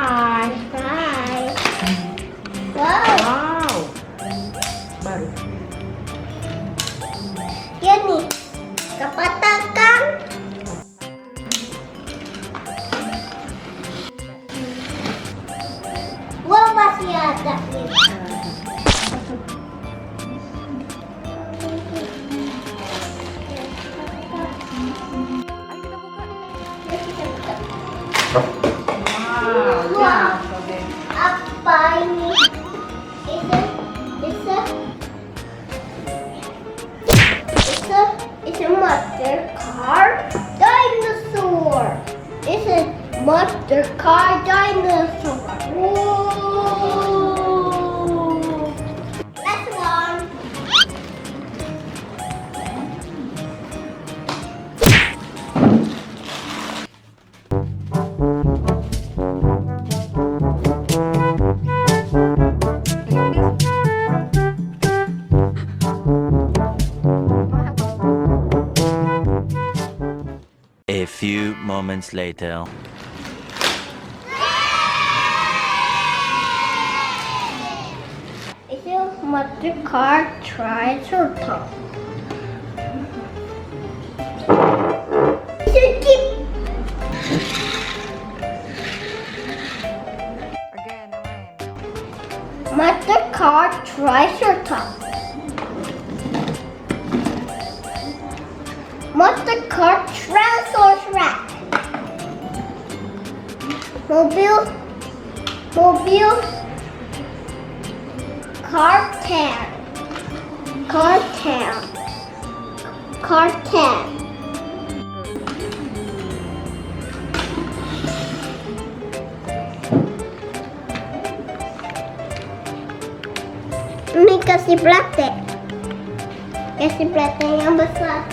Bye. Bye. Wow. Wow. Baru. Yan nih. Kepatakan. Wah, masih ada nih. Wow. Wah. Ya, sobek. Apa ini? It's a mother car dinosaur. It's a mother car dinosaur. Whoa. Last one. A few moments later. It's a mother car triceratops. It's a jeep. Again, naman. Mother car triceratops. Mother car Tyrannosaurus Rex. Mobile Cartan. Ini kasih plate yang besar.